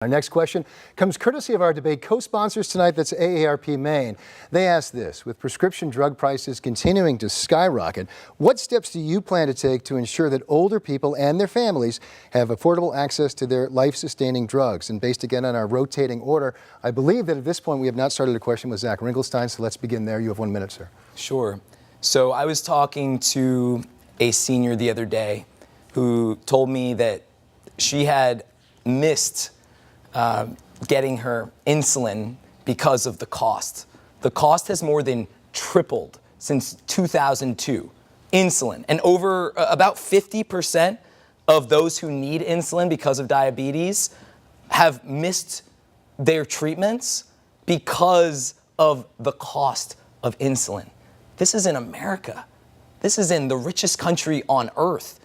Our next question comes courtesy of our debate co-sponsors tonight, that's AARP Maine. They asked this: with prescription drug prices continuing to skyrocket, what steps do you plan to take to ensure that older people and their families have affordable access to their life-sustaining drugs? And based again on our rotating order, I believe that at this point we have not started a question with Zach Ringelstein, so let's begin there. You have 1 minute, sir. Sure. So I was talking to a senior the other day who told me that she had missed getting her insulin because of the cost. The cost has more than tripled since 2002. Insulin. And over about 50% of those who need insulin because of diabetes have missed their treatments because of the cost of insulin. This is in America. This is in the richest country on earth.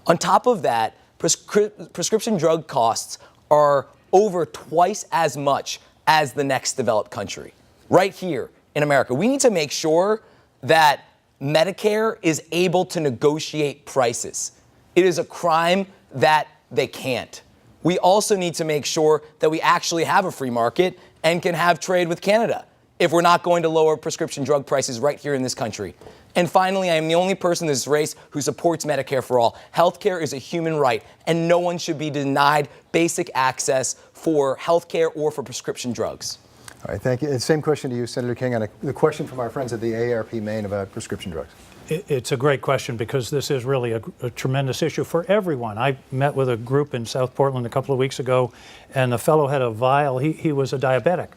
On top of that, prescription drug costs are over twice as much as the next developed country, right here in America. We need to make sure that Medicare is able to negotiate prices. It is a crime that they can't. We also need to make sure that we actually have a free market and can have trade with Canada if we're not going to lower prescription drug prices right here in this country. And finally, I am the only person in this race who supports Medicare for all. Healthcare is a human right, and no one should be denied basic access for healthcare or for prescription drugs. All right, thank you. Same question to you, Senator King, on the question from our friends at the AARP Maine about prescription drugs. It's a great question because this is really a tremendous issue for everyone. I met with a group in South Portland a couple of weeks ago, and the fellow had a vial. He was a diabetic,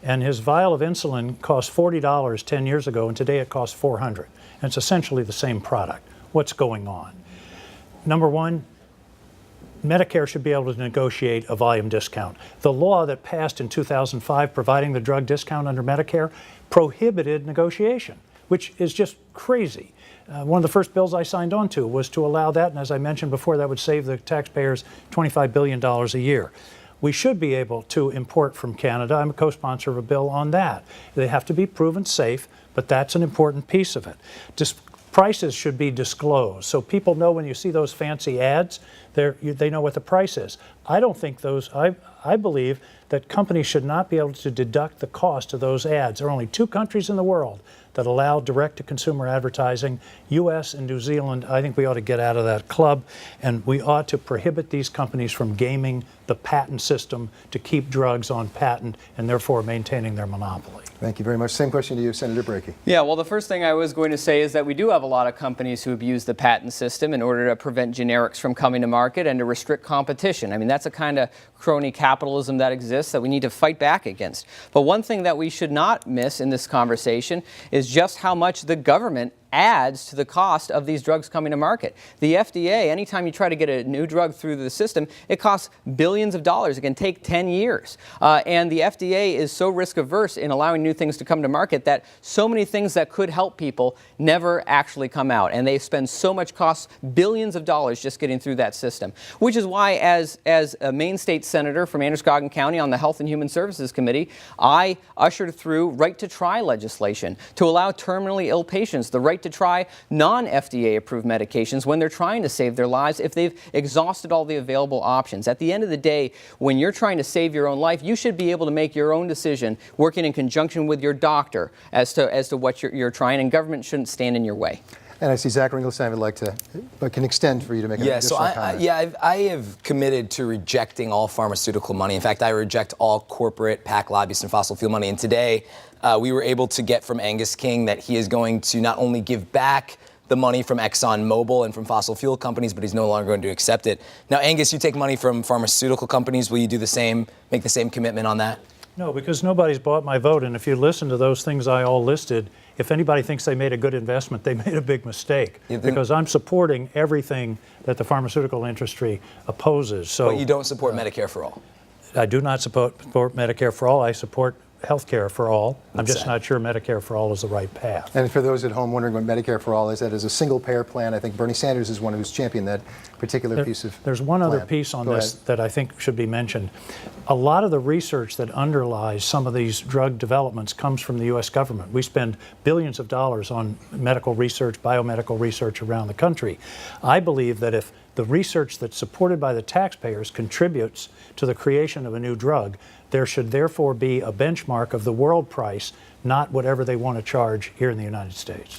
and his vial of insulin cost $40 10 years ago, and today it costs $400. And it's essentially the same product. What's going on? Number one, Medicare should be able to negotiate a volume discount. The law that passed in 2005 providing the drug discount under Medicare prohibited negotiation, which is just crazy. One of the first bills I signed on to was to allow that, and as I mentioned before, that would save the taxpayers $25 billion a year. We should be able to import from Canada. I'm a co-sponsor of a bill on that. They have to be proven safe, but that's an important piece of it. Prices should be disclosed so people know when you see those fancy ads, they know what the price is. I don't think I believe that companies should not be able to deduct the cost of those ads. There are only 2 countries in the world that allow direct-to-consumer advertising, U.S. and New Zealand. I think we ought to get out of that club, and we ought to prohibit these companies from gaming the patent system to keep drugs on patent and therefore maintaining their monopoly. Thank you very much. Same question to you, Senator Brakey. Yeah, well, the first thing I was going to say is that we do have a lot of companies who abuse the patent system in order to prevent generics from coming to market and to restrict competition. I mean, that's a kind of crony capitalism that exists that we need to fight back against. But one thing that we should not miss in this conversation is just how much the government adds to the cost of these drugs coming to market. The FDA, anytime you try to get a new drug through the system, it costs billions of dollars. It can take 10 years. And the FDA is so risk averse in allowing new things to come to market that so many things that could help people never actually come out. And they spend so much cost, billions of dollars just getting through that system. Which is why as a Maine State Senator from Androscoggin County on the Health and Human Services Committee, I ushered through right to try legislation to allow terminally ill patients the right to try non-FDA approved medications when they're trying to save their lives if they've exhausted all the available options. At the end of the day, when you're trying to save your own life, you should be able to make your own decision working in conjunction with your doctor as to what you're trying, and government shouldn't stand in your way. And I see Zach Ringelstein would like to, but can extend for you to make an additional comment. I have committed to rejecting all pharmaceutical money. In fact, I reject all corporate PAC lobbyists and fossil fuel money. And today, we were able to get from Angus King that he is going to not only give back the money from ExxonMobil and from fossil fuel companies, but he's no longer going to accept it. Now, Angus, you take money from pharmaceutical companies. Will you do the same, make the same commitment on that? No, because nobody's bought my vote, and if you listen to those things I all listed, if anybody thinks they made a good investment, they made a big mistake, because I'm supporting everything that the pharmaceutical industry opposes. So, but you don't support Medicare for all? I do not support Medicare for all. I support health care for all. I'm just not sure Medicare for all is the right path. And for those at home wondering what Medicare for all is, that is a single payer plan. I think Bernie Sanders is one who's championed that particular piece of There's one plan. other piece on this that I think should be mentioned. A lot of the research that underlies some of these drug developments comes from the U.S. government. We spend billions of dollars on medical research, biomedical research around the country. I believe that if the research that's supported by the taxpayers contributes to the creation of a new drug, there should therefore be a benchmark of the world price, not whatever they want to charge here in the United States.